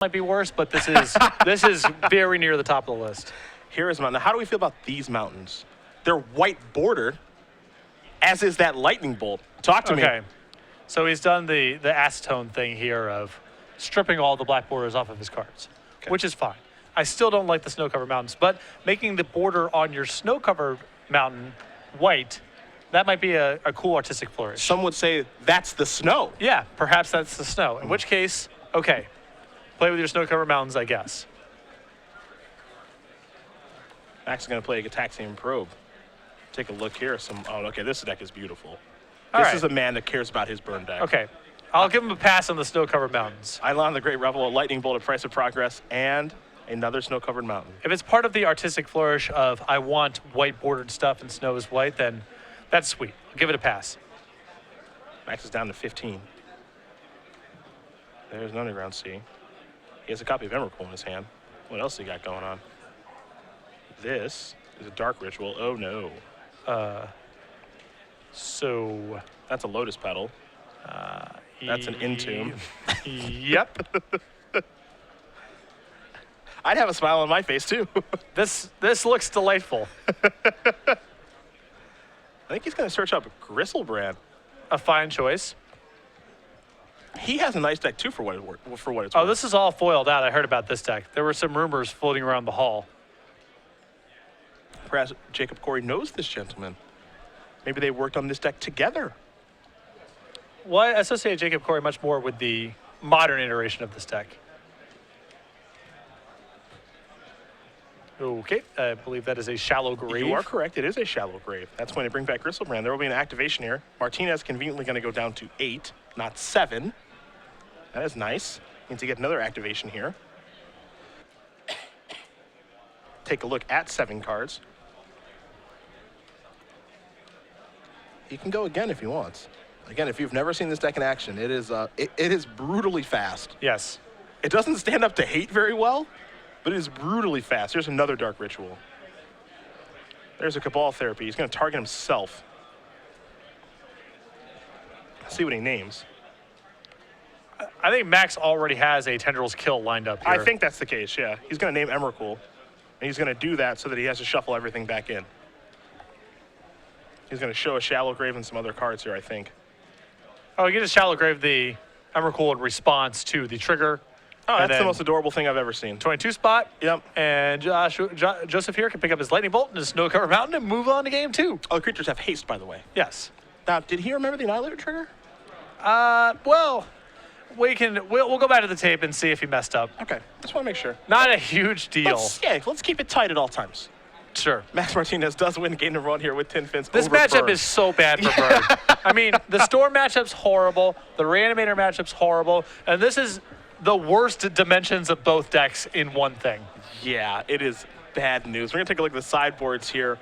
might be worse, but this is this is very near the top of the list. Here is a mountain. Now, how do we feel about these mountains? They're white bordered, as is that lightning bolt. Talk to me. Okay, so he's done the acetone thing here of stripping all the black borders off of his cards, which is fine. I still don't like the snow-covered mountains, but making the border on your snow-covered mountain white, that might be a cool artistic flourish. Some would say that's the snow. Yeah, perhaps that's the snow. In which case, okay, play with your snow-covered mountains, I guess. Max is going to play a Gataxian Probe. Take a look here. Okay, this deck is beautiful. All this right. is a man that cares about his burn deck. Okay, I'll give him a pass on the snow-covered mountains. Eidolon the Great Revel, a Lightning Bolt, a Price of Progress, and another snow-covered mountain. If it's part of the artistic flourish of I want white bordered stuff and snow is white, then that's sweet. I'll give it a pass. Max is down to 15. There's an Underground Sea. He has a copy of Emrakul in his hand. What else he got going on? This is a Dark Ritual. Oh, no. So that's a Lotus Petal. That's an Entomb. Yep. I'd have a smile on my face, too. This looks delightful. I think he's going to search up Griselbrand. A fine choice. He has a nice deck, too, for what it's worth. Oh, this is all foiled out. I heard about this deck. There were some rumors floating around the hall. Perhaps Jacob Corey knows this gentleman. Maybe they worked on this deck together. Well, I associate Jacob Corey much more with the modern iteration of this deck. Okay, I believe that is a Shallow Grave. You are correct. It is a Shallow Grave. That's going to bring back Griselbrand. There will be an activation here. Martinez conveniently going to go down to 8, not 7. That is nice. Means to get another activation here. Take a look at 7 cards. He can go again if he wants. Again, if you've never seen this deck in action, it is brutally fast. Yes. It doesn't stand up to hate very well, but it is brutally fast. There's another Dark Ritual. There's a Cabal Therapy. He's going to target himself. Let's see what he names. I think Max already has a Tendrils Kill lined up here. I think that's the case, yeah. He's going to name Emrakul, and he's going to do that so that he has to shuffle everything back in. He's going to show a Shallow Grave and some other cards here, I think. Oh, you can just Shallow Grave the Emrakul in response to the trigger. Oh, that's the most adorable thing I've ever seen. 22 spot. Yep. And Joseph here can pick up his Lightning Bolt and his Snow-Covered Mountain and move on to game 2. Oh, the creatures have haste, by the way. Yes. Now, did he remember the Annihilator trigger? Well, we'll go back to the tape and see if he messed up. Okay, just want to make sure. Not a huge deal. Let's keep it tight at all times. Sure. Max Martinez does win game number 1 here with 10 fins. This matchup is so bad for Bird. I mean, the Storm matchup's horrible, the Reanimator matchup's horrible, and this is the worst dimensions of both decks in one thing. Yeah, it is bad news. We're going to take a look at the sideboards here.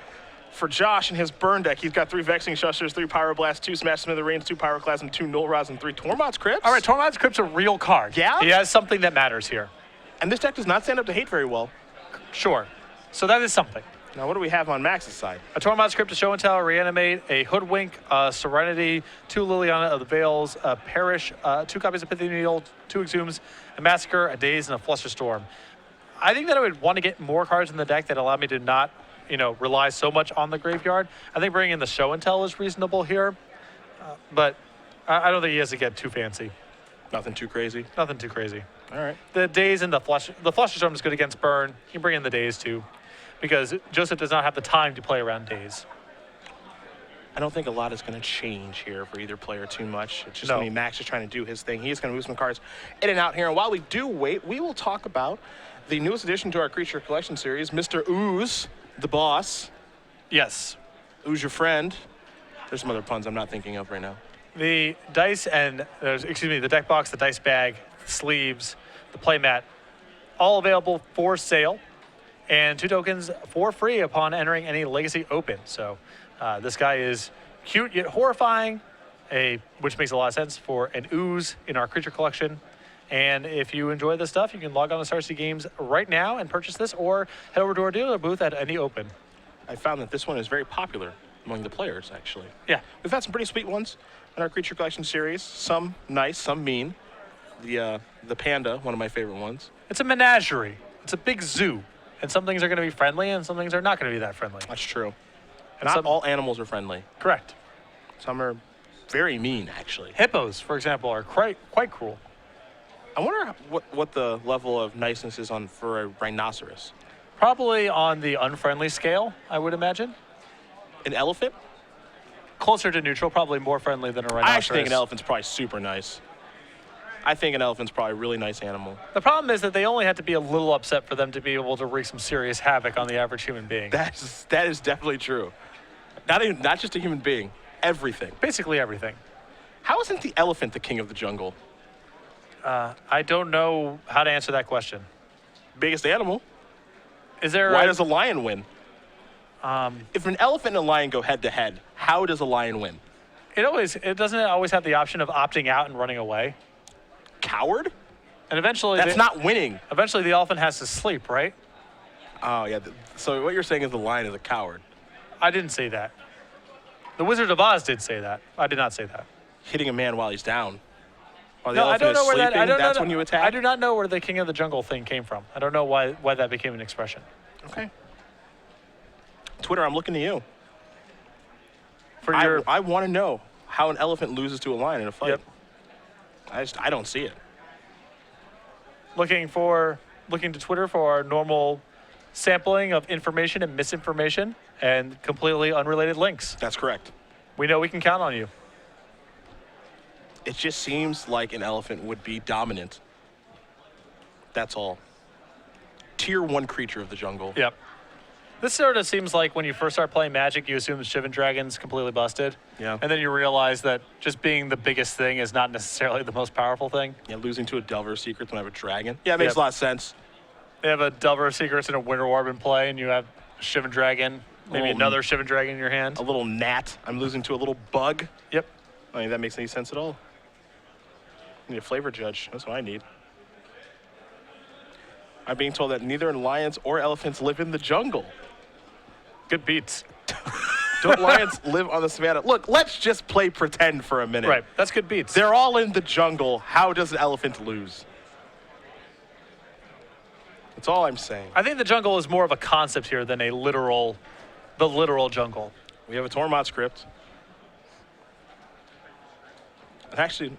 For Josh and his burn deck, he's got 3 Vexing Shushers, 3 Pyroblast, 2 Smash Smithereens, 2 Pyroclasm, 2 Null Rods, and 3 Tormod's Crypts. All right, Tormod's Crypt's a real card. Yeah? He has something that matters here. And this deck does not stand up to hate very well. Sure. So that is something. Now, what do we have on Max's side? A Tormod's Crypt to Show and Tell, Reanimate, a Hoodwink, Serenity, 2 Liliana of the Veils, a Perish, 2 copies of Pithy Needle, 2 Exhumes, a Massacre, a Daze, and a Flusterstorm. I think that I would want to get more cards in the deck that allow me to not, rely so much on the graveyard. I think bringing in the Show and Tell is reasonable here, but I don't think he has to get too fancy. Nothing too crazy? Nothing too crazy. All right. The Daze and the Flusterstorm is good against Burn. You can bring in the Daze too, because Joseph does not have the time to play around Daze. I don't think a lot is going to change here for either player too much. It's just going to be Max just trying to do his thing. He's going to move some cards in and out here. And while we do wait, we will talk about the newest addition to our Creature Collection series, Mr. Ooze, the boss. Yes. Ooze your friend. There's some other puns I'm not thinking of right now. The dice and, the deck box, the dice bag, the sleeves, the playmat, all available for sale. And 2 tokens for free upon entering any Legacy Open. So this guy is cute yet horrifying, which makes a lot of sense for an Ooze in our Creature Collection. And if you enjoy this stuff, you can log on to Star City Games right now and purchase this, or head over to our dealer booth at any Open. I found that this one is very popular among the players, actually. Yeah. We've had some pretty sweet ones in our Creature Collection series. Some nice, some mean. the panda, one of my favorite ones. It's a menagerie. It's a big zoo. And some things are going to be friendly and some things are not going to be that friendly. That's true. And Not all animals are friendly. Correct. Some are very mean, actually. Hippos, for example, are quite cruel. I wonder what the level of niceness is for a rhinoceros. Probably on the unfriendly scale, I would imagine. An elephant? Closer to neutral, probably more friendly than a rhinoceros. I actually think an elephant's probably super nice. I think an elephant's probably a really nice animal. The problem is that they only have to be a little upset for them to be able to wreak some serious havoc on the average human being. That is definitely true. Not just a human being, everything. Basically everything. How isn't the elephant the king of the jungle? I don't know how to answer that question. Biggest animal. Is there? Why does a lion win? If an elephant and a lion go head to head, how does a lion win? It doesn't always have the option of opting out and running away. Coward? And eventually, that's not winning. Eventually, the elephant has to sleep, right? Oh yeah. So what you're saying is the lion is a coward. I didn't say that. The Wizard of Oz did say that. I did not say that. Hitting a man while he's down. While the No, I elephant don't know is where sleeping, that. I don't that's know. when you attack. I do not know where the King of the Jungle thing came from. I don't know why that became an expression. Okay. Twitter, I'm looking to you. For I want to know how an elephant loses to a lion in a fight. Yep. I don't see it. Looking to Twitter for our normal sampling of information and misinformation and completely unrelated links. That's correct. We know we can count on you. It just seems like an elephant would be dominant. That's all. Tier 1 creature of the jungle. Yep. This sort of seems like when you first start playing Magic, you assume the Shivan Dragon's completely busted. Yeah. And then you realize that just being the biggest thing is not necessarily the most powerful thing. Yeah, losing to a Delver of Secrets when I have a dragon. Yeah, it makes a lot of sense. They have a Delver of Secrets and a Winter Orb in play, and you have Shivan Dragon, maybe another Shivan Dragon in your hand. A little gnat. I'm losing to a little bug. Yep. I don't think that makes any sense at all. I need a flavor judge. That's what I need. I'm being told that neither lions or elephants live in the jungle. Good beats. Don't lions live on the savannah? Look, let's just play pretend for a minute. Right, that's good beats. They're all in the jungle. How does an elephant lose? That's all I'm saying. I think the jungle is more of a concept here than the literal jungle. We have a Tormod script. And actually,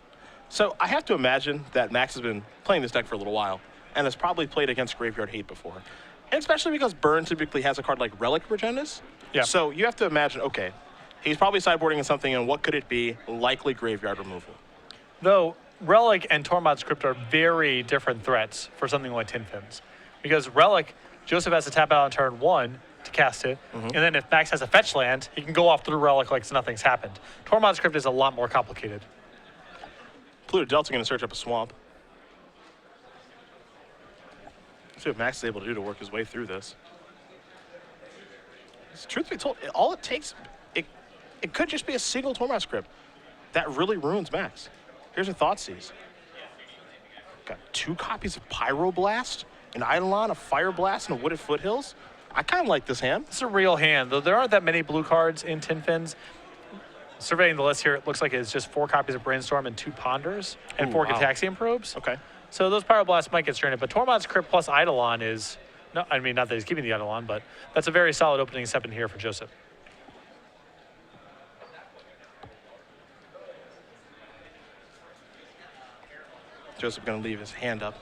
so I have to imagine that Max has been playing this deck for a little while and has probably played against Graveyard Hate before. And especially because Burn typically has a card like Relic Regenus. Yeah. So you have to imagine, okay, he's probably sideboarding in something, and what could it be? Likely Graveyard removal. Though Relic and Tormod's Crypt are very different threats for something like Tin Fins. Because Relic, Joseph has to tap out on turn 1 to cast it, and then if Max has a fetch land, he can go off through Relic like nothing's happened. Tormod's Crypt is a lot more complicated. Pluto Delta going to search up a swamp. Let's see what Max is able to do to work his way through this. Truth be told, all it takes, it could just be a single Tormod script. That really ruins Max. Here's a Thoughtseize. Got 2 copies of Pyroblast, an Eidolon, a Fire Blast, and a Wooded Foothills. I kind of like this hand. It's a real hand, though there aren't that many blue cards in Tin Fins. Surveying the list here, it looks like it's just 4 copies of Brainstorm and 2 Ponders and 4 Gitaxian Probes. Okay. So those Pyroblasts might get stranded, but Tormod's Crypt plus Eidolon is, no, I mean, not that he's keeping the Eidolon, but that's a very solid opening step in here for Joseph. Joseph going to leave his hand up.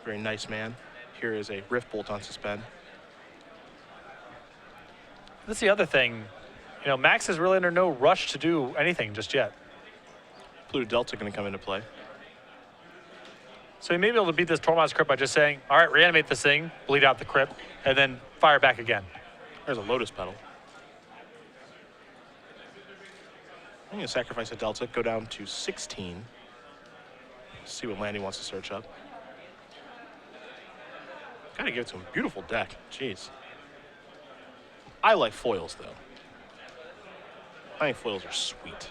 Very nice man. Here is a Rift Bolt on suspend. That's the other thing. You know, Max is really under no rush to do anything just yet. Pluto Delta going to come into play. So he may be able to beat this Tormod's Crypt by just saying, all right, reanimate this thing, bleed out the Crypt, and then fire back again. There's a Lotus Petal. I'm going to sacrifice a Delta, go down to 16. See what land he wants to search up. Gotta give it to him. Beautiful deck. Jeez. I like foils, though. I think foils are sweet.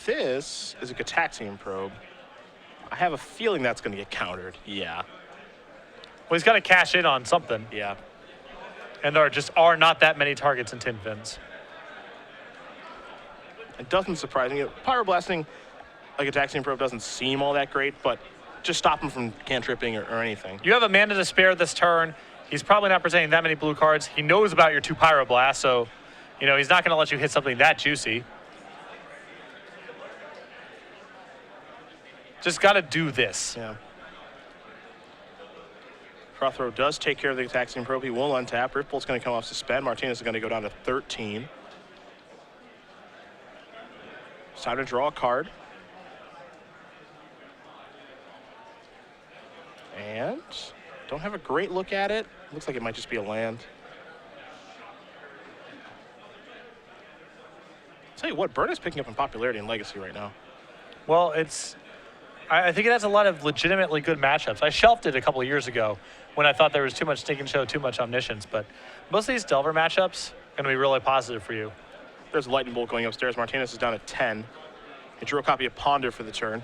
This is a Gitaxian Probe. I have a feeling that's going to get countered. Yeah. Well, he's got to cash in on something. Yeah. And there just are not that many targets in Tin Fins. It doesn't surprise me. Pyro Blasting, like a Taxiing Probe, doesn't seem all that great, but just stop him from cantripping or anything. You have a mana to spare this turn. He's probably not presenting that many blue cards. He knows about your 2 Pyroblasts, so he's not going to let you hit something that juicy. Just got to do this. Yeah. Prothro does take care of the Taxiing Probe. He will untap. Ripple's going to come off suspend. Martinez is going to go down to 13. It's time to draw a card. And don't have a great look at it. Looks like it might just be a land. Tell you what, Burn is picking up in popularity in Legacy right now. Well, I think it has a lot of legitimately good matchups. I shelved it a couple of years ago when I thought there was too much Stink and Show, too much Omniscience, but most of these Delver matchups are going to be really positive for you. There's a Lightning Bolt going upstairs. Martinez is down at 10. He drew a copy of Ponder for the turn.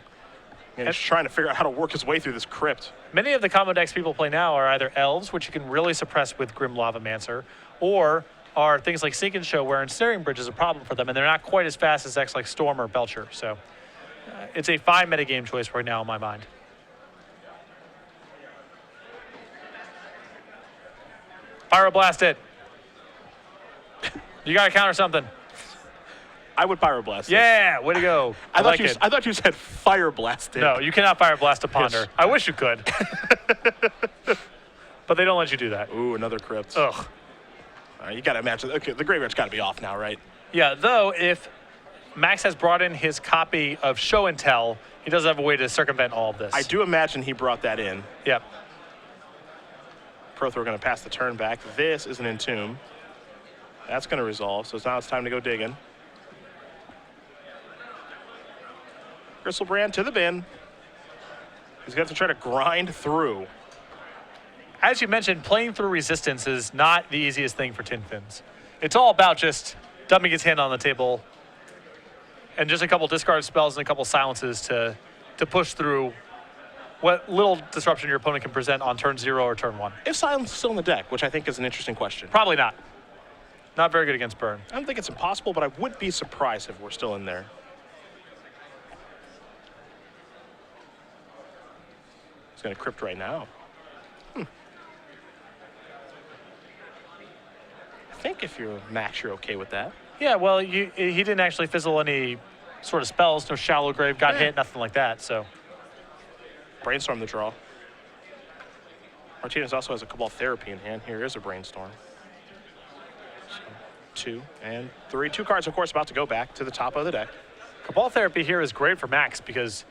And he's trying to figure out how to work his way through this Crypt. Many of the combo decks people play now are either Elves, which you can really suppress with Grim Lavamancer, or are things like Stink and Show, where Ensnaring Bridge is a problem for them, and they're not quite as fast as decks like Storm or Belcher. So it's a fine metagame choice right now in my mind. Pyroblast it. You got to counter something. I would Pyroblast. Yeah, way to go. I thought you said Fire Blast it. No, you cannot Fire Blast a Ponder. Yes. I wish you could. But they don't let you do that. Ooh, another Crypt. Ugh. You got to imagine. Okay, the graveyard's got to be off now, right? Yeah, though, if Max has brought in his copy of Show and Tell, he does have a way to circumvent all of this. I do imagine he brought that in. Yep. Prothro going to pass the turn back. This is an Entomb. That's going to resolve, so now it's time to go digging. Griselbrand to the bin. He's going to have to try to grind through. As you mentioned, playing through Resistance is not the easiest thing for Tin Fins. It's all about just dumping his hand on the table and just a couple discard spells and a couple silences to push through what little disruption your opponent can present on turn 0 or turn 1. If Silence is still in the deck, which I think is an interesting question. Probably not. Not very good against Burn. I don't think it's impossible, but I would be surprised if we're still in there. He's going to Crypt right now. I think if you're Max, you're okay with that. Yeah, well, he didn't actually fizzle any sort of spells. No Shallow Grave got hit, nothing like that, so. Brainstorm the draw. Martinez also has a Cabal Therapy in hand. Here is a Brainstorm. So 2 and 3. 2 cards, of course, about to go back to the top of the deck. Cabal Therapy here is great for Max because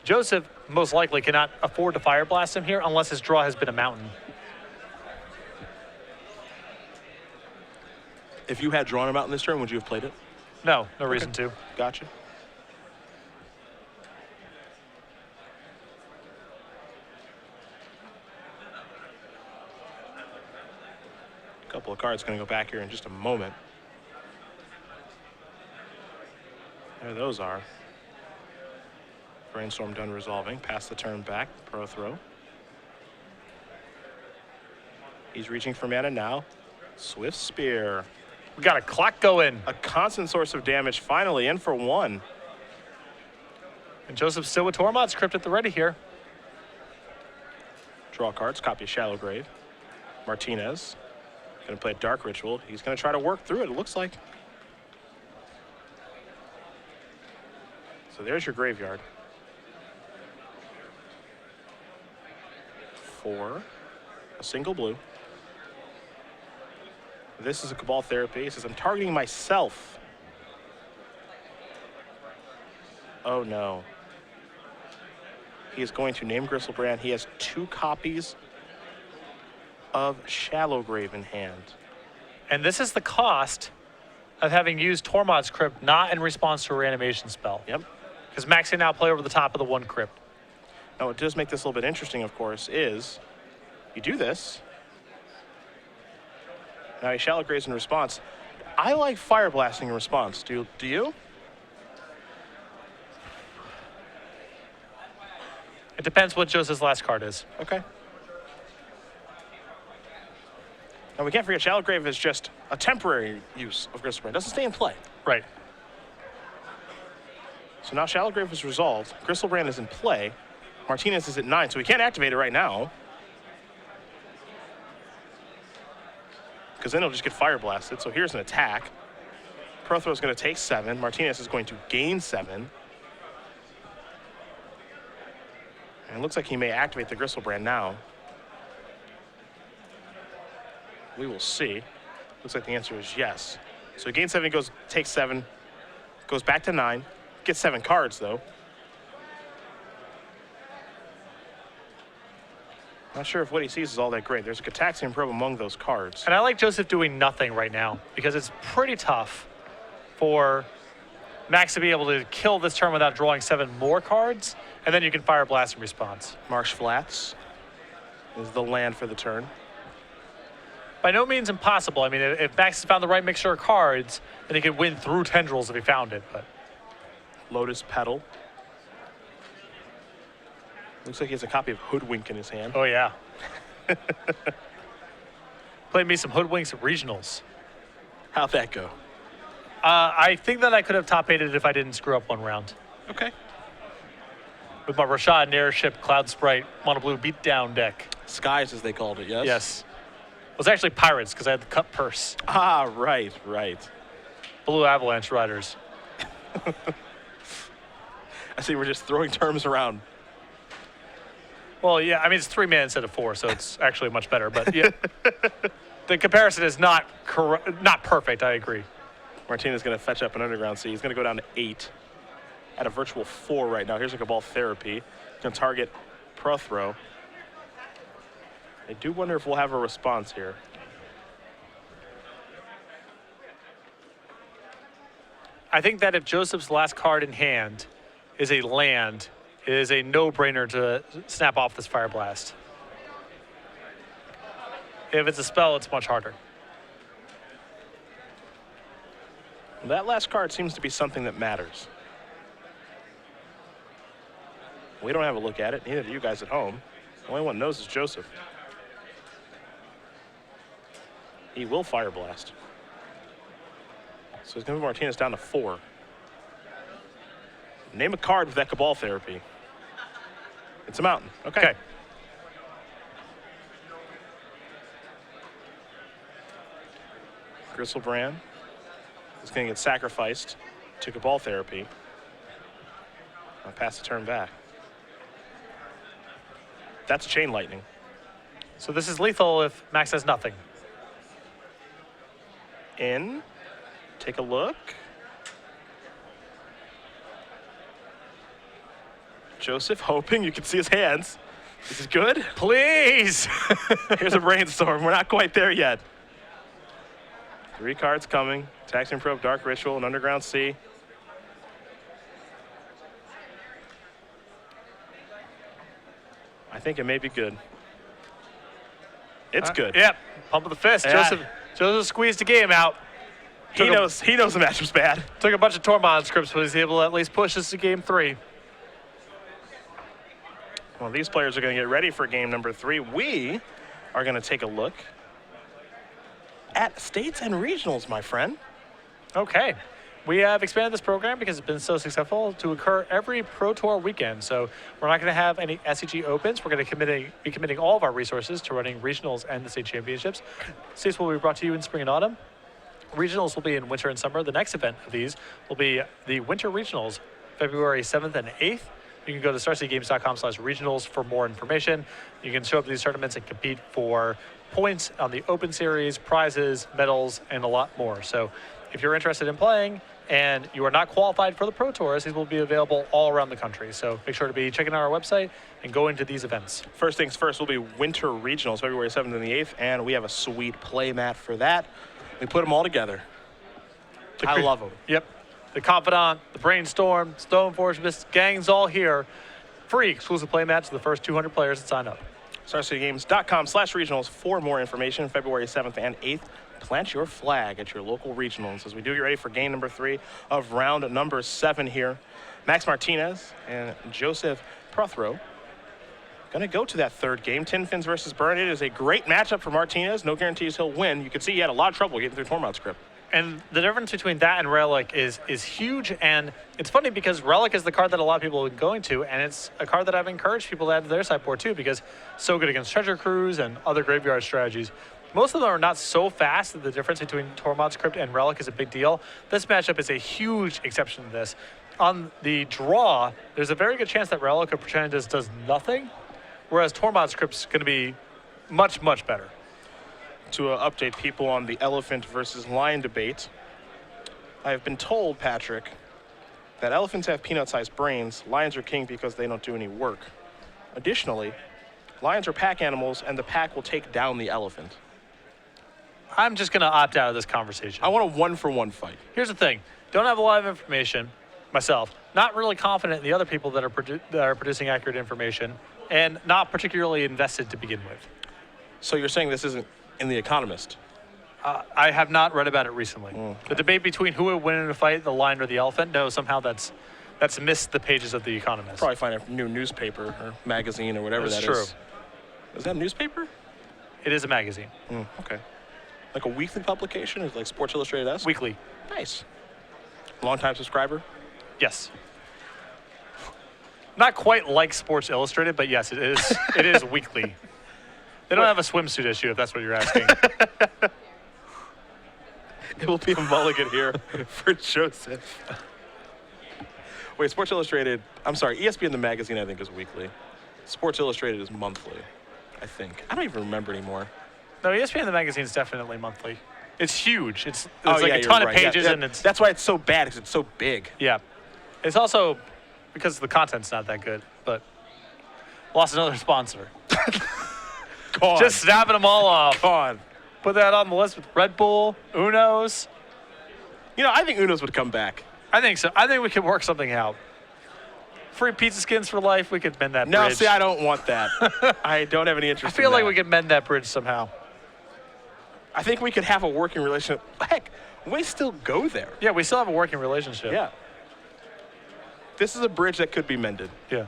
Joseph most likely cannot afford to Fire Blast him here unless his draw has been a mountain. If you had drawn him out in this turn, would you have played it? No reason to. Gotcha. A couple of cards going to go back here in just a moment. There those are. Brainstorm done resolving. Pass the turn back. Prothro. He's reaching for mana now. Swift Spear. We got a clock going. A constant source of damage finally in for 1. And Joseph's still with Tormod's Crypt at the ready here. Draw cards, copy of Shallow Grave. Martinez. Gonna play a Dark Ritual. He's gonna try to work through it looks like. So there's your graveyard. 4. A single blue. This is a Cabal Therapy. He says, I'm targeting myself. Oh no. He is going to name Griselbrand. He has 2 copies of Shallow Grave in hand. And this is the cost of having used Tormod's Crypt not in response to a reanimation spell. Yep. Because Max can now play over the top of the 1 Crypt. Now what does make this a little bit interesting, of course, is you do this. Now he Shallow Graves in response. I like Fire Blasting in response. Do you? It depends what Joseph's last card is. Okay. And we can't forget Shallowgrave is just a temporary use of Griselbrand. It doesn't stay in play. Right. So now Shallowgrave is resolved. Griselbrand is in play. Martinez is at 9, so we can't activate it right now. Because then it'll just get fire blasted. So here's an attack. Prothro is going to take 7. Martinez is going to gain 7. And it looks like he may activate the Griselbrand now. We will see. Looks like the answer is yes. So he gains 7, he takes 7, goes back to 9, gets 7 cards though. Not sure if what he sees is all that great. There's a Cataxian Probe among those cards. And I like Joseph doing nothing right now because it's pretty tough for Max to be able to kill this turn without drawing 7 more cards, and then you can Fire Blast in response. Marsh Flats is the land for the turn. By no means impossible. I mean, if Max has found the right mixture of cards, then he could win through Tendrils if he found it. But Lotus Petal. Looks like he has a copy of Hoodwink in his hand. oh yeah. Played me some Hoodwinks at Regionals. How'd that go? I think that I could have top 8'd if I didn't screw up one round. Okay. With my Rashad Airship Cloud Sprite Mono Blue Beatdown deck. Skies, as they called it, yes? Yes. It was actually Pirates because I had the cut purse. Ah, right. Blue Avalanche Riders. I see we're just throwing terms around. Well, yeah, I mean, it's 3 mana instead of 4, so it's actually much better. But yeah, the comparison is not perfect, I agree. Martinez is going to fetch up an Underground Sea. He's going to go down to 8 at a virtual 4 right now. Here's a Cabal Therapy. Going to target Prothro. I do wonder if we'll have a response here. I think that if Joseph's last card in hand is a land, it is a no-brainer to snap off this Fire Blast. If it's a spell, it's much harder. That last card seems to be something that matters. We don't have a look at it, neither do you guys at home. The only one knows is Joseph. He will Fire Blast. So he's going to move Martinez down to 4. Name a card with that Cabal Therapy. It's a mountain. Okay. Griselbrand is going to get sacrificed to Cabal Therapy. I'll pass the turn back. That's a Chain Lightning. So this is lethal if Max has nothing. In. Take a look. Joseph hoping you can see his hands. This is good. Please! Here's a Brainstorm. We're not quite there yet. 3 cards coming. Taxian Probe, Dark Ritual, and Underground Sea. I think it may be good. It's good. Yep. Pump of the fist. Yeah. Joseph squeezed the game out. He knows the matchup's bad. Took a bunch of Tormod scripts, but he's able to at least push us to game 3. Well, these players are going to get ready for game number 3. We are going to take a look at states and regionals, my friend. Okay. We have expanded this program because it's been so successful to occur every Pro Tour weekend. So we're not going to have any SCG Opens. We're going to be committing all of our resources to running regionals and the state championships. States will be brought to you in spring and autumn. Regionals will be in winter and summer. The next event of these will be the Winter Regionals, February 7th and 8th. You can go to starseedgames.com/regionals for more information. You can show up to these tournaments and compete for points on the Open Series, prizes, medals, and a lot more. So if you're interested in playing and you are not qualified for the Pro Tours, these will be available all around the country. So make sure to be checking out our website and going to these events. First things first will be Winter Regionals, February 7th and the 8th, and we have a sweet play mat for that. We put them all together. I love them. Yep. The Confidant, the Brainstorm, Stoneforge, this gang's all here. Free exclusive play match to the first 200 players that sign up. StarCityGames.com/regionals for more information. February 7th and 8th. Plant your flag at your local regionals as we do get ready for game number 3 of round number 7 here. Max Martinez and Joseph Prothro Going to go to that third game. Tin Fins versus Burn. It is a great matchup for Martinez. No guarantees he'll win. You can see he had a lot of trouble getting through Tormod's Crypt. And the difference between that and Relic is huge. And it's funny because Relic is the card that a lot of people are going to, and it's a card that I've encouraged people to add to their sideboard too, because it's so good against Treasure Cruise and other graveyard strategies. Most of them are not so fast that the difference between Tormod's Crypt and Relic is a big deal. This matchup is a huge exception to this. On the draw, there's a very good chance that Relic of Martinez does nothing, whereas Tormod's Crypt is going to be much, much better. To update people on the elephant versus lion debate, I have been told, Patrick, that elephants have peanut-sized brains. Lions are king because they don't do any work. Additionally, lions are pack animals, and the pack will take down the elephant. I'm just going to opt out of this conversation. I want a one-for-one fight. Here's the thing. Don't have a lot of information myself. Not really confident in the other people that are producing accurate information, and not particularly invested to begin with. So you're saying this isn't in The Economist? I have not read about it recently. The debate between who would win in a fight, the lion or the elephant, no, somehow that's missed the pages of The Economist. Probably find a new newspaper or magazine or whatever that is. That's true. Is that a newspaper? It is a magazine. Okay. Like a weekly publication? Is it like Sports Illustrated-esque? Weekly. Nice. Long-time subscriber? Yes. Not quite like Sports Illustrated, but yes, it is. It is weekly. They don't have a swimsuit issue, if that's what you're asking. It will be a mulligan here for Joseph. Wait, Sports Illustrated, I'm sorry, ESPN the magazine I think is weekly. Sports Illustrated is monthly, I think. I don't even remember anymore. No, ESPN the magazine is definitely monthly. It's huge. It's like a ton of right. pages, Yeah, and it's... That's why it's so bad, because it's so big. Yeah. It's also because the content's not that good, but lost another sponsor. Gone. Just snapping them all off. Gone. Put that on the list with Red Bull, Uno's. You know, I think Uno's would come back. I think so. I think we could work something out. Free pizza skins for life. We could mend that bridge. No, see, I don't want that. I don't have any interest I feel in like that. we could mend that bridge somehow. I think we could have a working relationship. Heck, we still go there. Yeah, we still have a working relationship. Yeah. This is a bridge that could be mended. Yeah.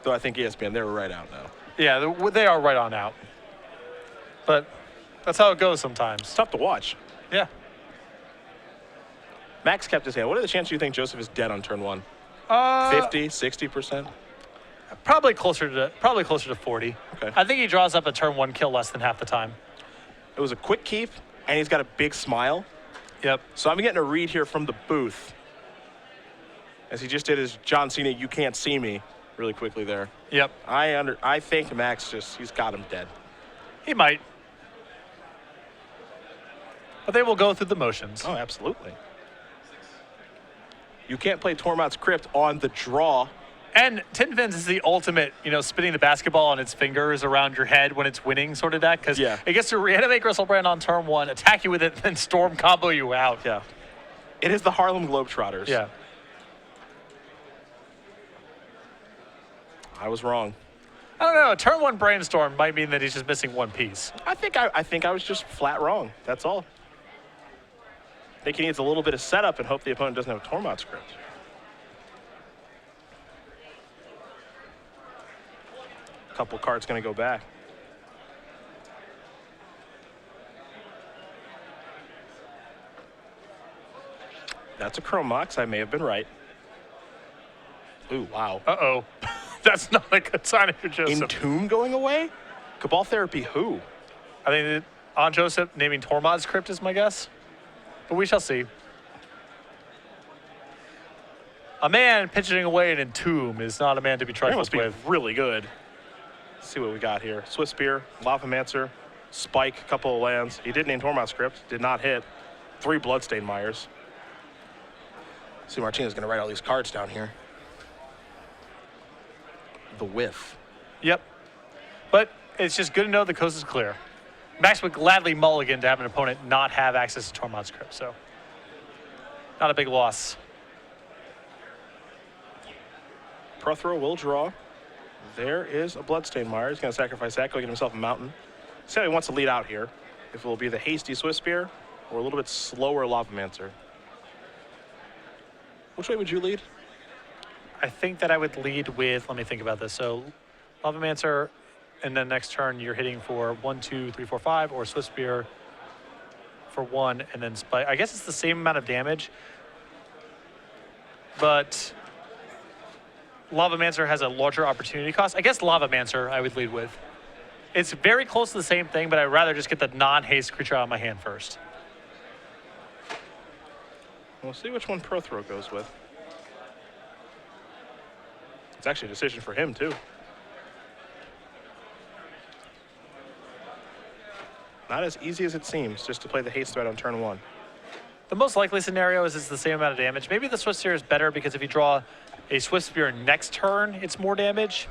Though I think ESPN, they're right out now. Yeah, they are right on out. But that's how it goes sometimes. It's tough to watch. Yeah. Max kept his hand. What are the chances you think Joseph is dead on turn one? 50, 60%? Probably closer to 40. Okay. I think he draws up a turn one kill less than half the time. It was a quick keep, and he's got a big smile. Yep. So I'm getting a read here from the booth, as he just did his John Cena, you can't see me, really quickly there. Yep. I think Max he's got him dead. He might. But they will go through the motions. Oh, absolutely. You can't play Tormod's Crypt on the draw. And Tin Fins is the ultimate, spinning the basketball on its fingers around your head when it's winning sort of deck. Because it gets to reanimate Griselbrand on turn one, attack you with it, then storm combo you out. Yeah. It is the Harlem Globetrotters. Yeah. I was wrong. I don't know. Turn one Brainstorm might mean that he's just missing one piece. I think I was just flat wrong. That's all. I think he needs a little bit of setup and hope the opponent doesn't have a Tormod Crypt. A couple cards going to go back. That's a Chrome Mox. I may have been right. Ooh, wow. Uh-oh. That's not a good sign if you're Joseph. Entomb going away? Cabal Therapy who? I think on Joseph naming Tormod's Crypt is my guess. But we shall see. A man pitching away an Entomb is not a man to be trifled must be with. Really good. Let's see what we got here. Swift Spear, Lavamancer, Spike, a couple of lands. He did name Tormod's Crypt, did not hit. 3 Bloodstained Mires. See, Martinez is going to write all these cards down here. The whiff. Yep. But it's just good to know the coast is clear. Max would gladly mulligan to have an opponent not have access to Tormod's Crypt, so not a big loss. Prothro will draw. There is a Bloodstained Mire. He's going to sacrifice that, go get himself a mountain. See how he wants to lead out here. If it will be the hasty Swift Spear or a little bit slower Lavamancer. Which way would you lead? I think that I would lead with, let me think about this. So Lavamancer, and then next turn you're hitting for 1, 2, 3, 4, 5, or Swift Spear for 1, and then Spike. I guess it's the same amount of damage, but Lavamancer has a larger opportunity cost. I guess Lavamancer I would lead with. It's very close to the same thing, but I'd rather just get the non-haste creature out of my hand first. We'll see which one Prothro goes with. It's actually a decision for him, too. Not as easy as it seems just to play the haste threat on turn 1. The most likely scenario is it's the same amount of damage. Maybe the Swift Spear is better because if you draw a Swift Spear next turn, it's more damage.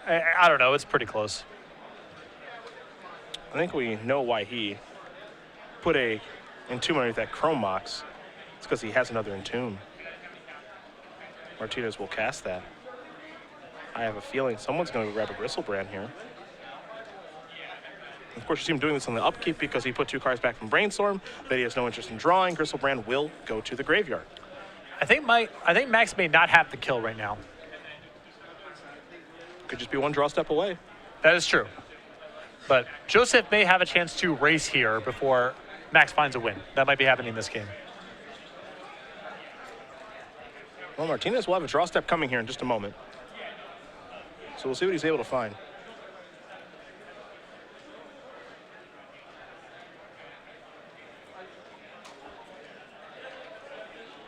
I don't know. It's pretty close. I think we know why he put a Entomb underneath that Chrome Mox. It's because he has another Entomb. Martinez will cast that. I have a feeling someone's going to grab a Griselbrand here. Of course, you see him doing this on the upkeep because he put 2 cards back from Brainstorm that he has no interest in drawing. Griselbrand will go to the graveyard. I think Max may not have the kill right now. Could just be 1 draw step away. That is true. But Joseph may have a chance to race here before Max finds a win. That might be happening in this game. Well, Martinez will have a draw step coming here in just a moment. So we'll see what he's able to find.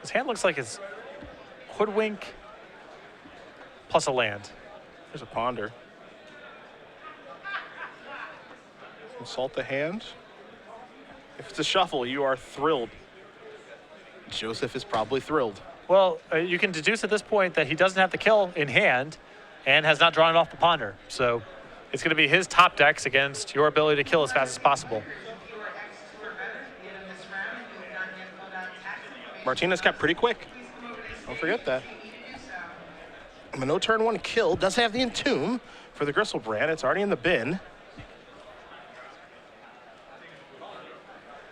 His hand looks like it's Hoodwink plus a land. There's a Ponder. Consult the hand. If it's a shuffle, you are thrilled. Joseph is probably thrilled. Well, you can deduce at this point that he doesn't have the kill in hand and has not drawn it off the Ponder. So it's going to be his top decks against your ability to kill as fast as possible. Martinez kept pretty quick. Don't forget that. A no turn 1 kill does have the Entomb for the Griselbrand. It's already in the bin.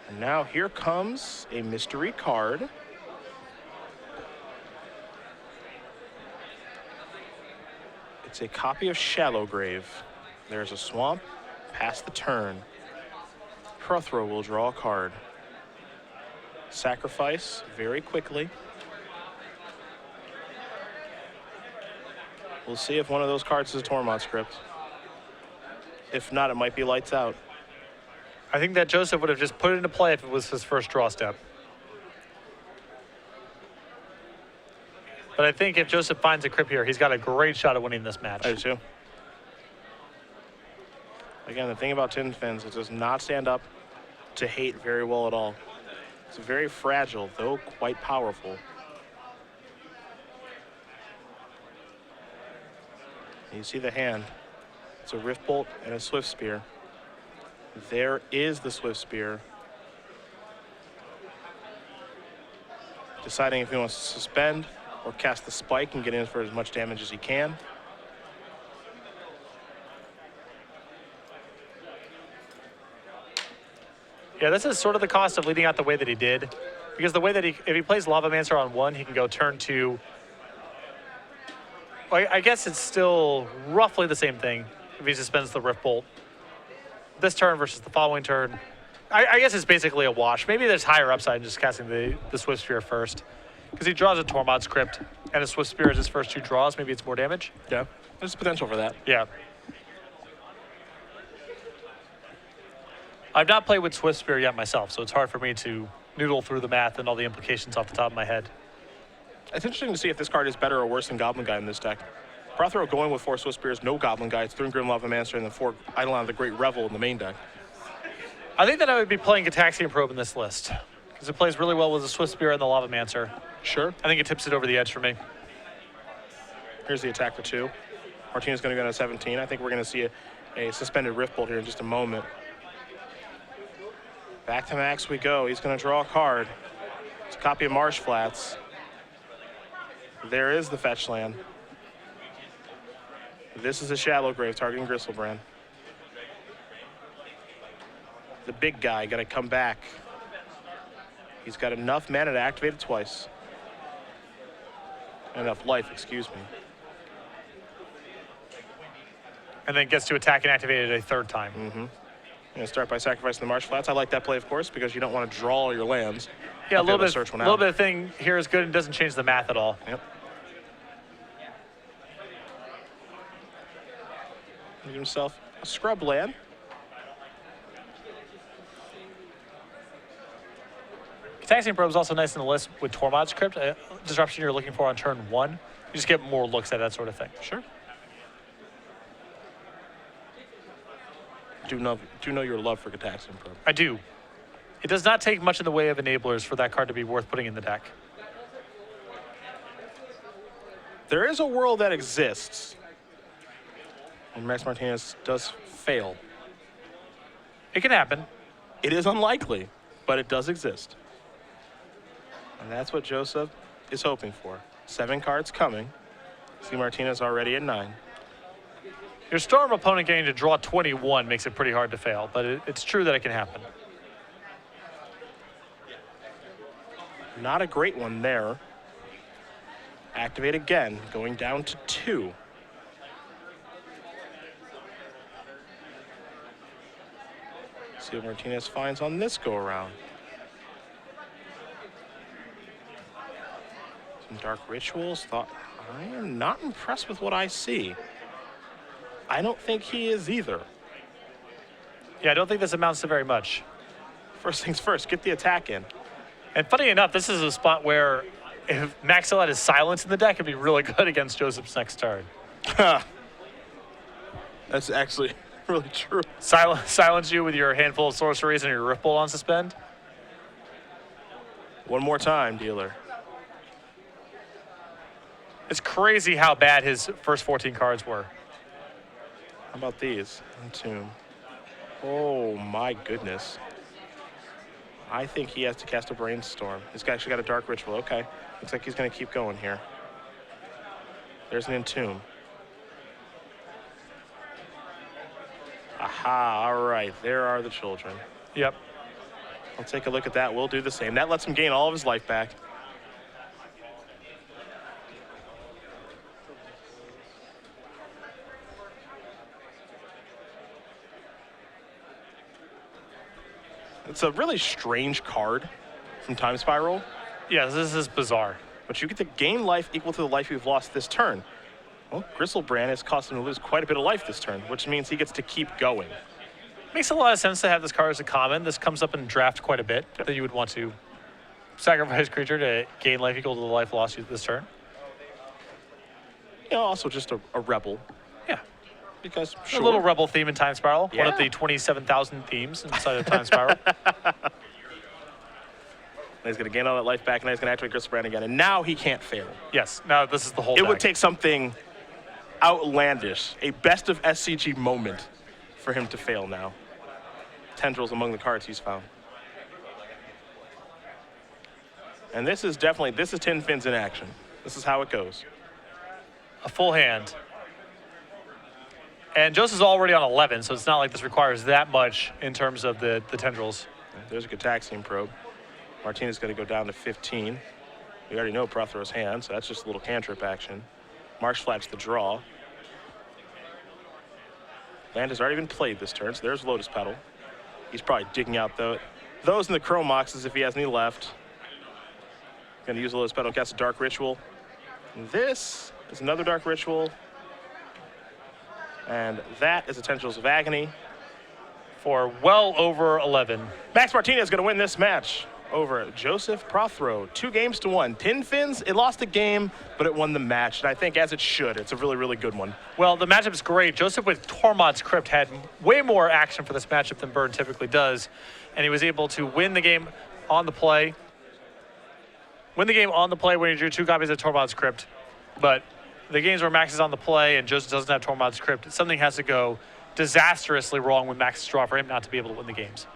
And now here comes a mystery card. It's a copy of Shallowgrave. There's a swamp past the turn. Prothro will draw a card. Sacrifice very quickly. We'll see if one of those cards is a Tormod Crypt. If not, it might be lights out. I think that Joseph would have just put it into play if it was his first draw step. But I think if Joseph finds a Crypt here, he's got a great shot at winning this match. I do too. Again, the thing about Tin Fins, it does not stand up to hate very well at all. It's very fragile, though quite powerful. And you see the hand. It's a Rift Bolt and a Swift Spear. There is the Swift Spear. Deciding if he wants to suspend or cast the Spike and get in for as much damage as he can. Yeah, this is sort of the cost of leading out the way that he did. Because the way that if he plays Lavamancer on 1, he can go turn 2. Well, I guess it's still roughly the same thing if he suspends the Rift Bolt. This turn versus the following turn. I guess it's basically a wash. Maybe there's higher upside in just casting the Swift Spear first. Because he draws a Tormod Crypt, and a Swift Spear is his first 2 draws. Maybe it's more damage. Yeah, there's potential for that. Yeah. I've not played with Swift Spear yet myself, so it's hard for me to noodle through the math and all the implications off the top of my head. It's interesting to see if this card is better or worse than Goblin Guy in this deck. Prothro going with 4 Swift Spears, no Goblin Guy, it's 3 Grim Lavamancer, and then 4 Eidolon the Great Revel in the main deck. I think that I would be playing Gataxian Probe in this list, because it plays really well with the Swift Spear and the Lavamancer. Sure. I think it tips it over the edge for me. Here's the attack for 2. Martinez going to go to 17. I think we're going to see a suspended Rift Bolt here in just a moment. Back to Max we go. He's going to draw a card. It's a copy of Marsh Flats. There is the fetch land. This is a Shallowgrave targeting Griselbrand. The big guy got to come back. He's got enough mana to activate it twice. Enough life, excuse me. And then gets to attack and activate it a third time. Going to start by sacrificing the marsh flats. I like that play, of course, because you don't want to draw all your lands. Yeah, a little bit of thing here is good and doesn't change the math at all. Yep. Give himself a scrub land. Taxing Probe is also nice in the list with Tormod's Crypt. Disruption you're looking for on turn 1. You just get more looks at that sort of thing. Sure. Do know your love for Taxing Probe. I do. It does not take much in the way of enablers for that card to be worth putting in the deck. There is a world that exists when Max Martinez does fail. It can happen. It is unlikely, but it does exist. And that's what Joseph is hoping for. 7 cards coming. See Martinez already at 9. Your Storm opponent getting to draw 21 makes it pretty hard to fail, but it's true that it can happen. Not a great one there. Activate again, going down to 2. See what Martinez finds on this go around. Some dark rituals. I am not impressed with what I see. I don't think he is either. Yeah, I don't think this amounts to very much. First things first, get the attack in. And funny enough, this is a spot where if Max still had his silence in the deck, it'd be really good against Joseph's next turn. That's actually really true. Silence you with your handful of sorceries and your Ripple on suspend. One more time, dealer. It's crazy how bad his first 14 cards were. How about these? Entomb. Oh my goodness. I think he has to cast a Brainstorm. He's actually got a Dark Ritual. Okay. Looks like he's going to keep going here. There's an Entomb. Aha, all right. There are the children. Yep. I'll take a look at that. We'll do the same. That lets him gain all of his life back. It's a really strange card from Time Spiral. Yeah, this is bizarre. But you get to gain life equal to the life you've lost this turn. Well, Griselbrand has caused him to lose quite a bit of life this turn, which means he gets to keep going. Makes a lot of sense to have this card as a common. This comes up in draft quite a bit, that you would want to sacrifice creature to gain life equal to the life lost this turn. You know, also just a rebel. Yeah. Because sure. A little rebel theme in Time Spiral. Yeah. One of the 27,000 themes inside of Time Spiral. He's going to gain all that life back, and he's going to activate Griselbrand again. And now he can't fail. Yes, now this is the whole It deck. would take something outlandish, a best of SCG moment for him to fail now. Tendrils among the cards he's found. And this is 10 fins in action. This is how it goes. A full hand. And Joseph's already on 11, so it's not like this requires that much in terms of the tendrils. There's a Gitaxian Probe. Martinez is going to go down to 15. We already know Prothro's hand, so that's just a little cantrip action. Marsh Flats the draw. Land has already been played this turn, so there's Lotus Petal. He's probably digging out those in the Chrome Moxes if he has any left. Going to use a Lotus Petal, cast a Dark Ritual. This is another Dark Ritual. And that is a Tendrils of Agony. For well over 11. Max Martinez is going to win this match over Joseph Prothro. 2-1. 10 fins, it lost a game, but it won the match. And I think as it should, it's a really, really good one. Well, the matchup's great. Joseph with Tormod's Crypt had way more action for this matchup than Burn typically does. And he was able to win the game on the play. Win the game on the play when he drew 2 copies of Tormod's Crypt. But the games where Max is on the play and Joseph doesn't have Tormod's Crypt, something has to go disastrously wrong with Max's draw for him not to be able to win the games.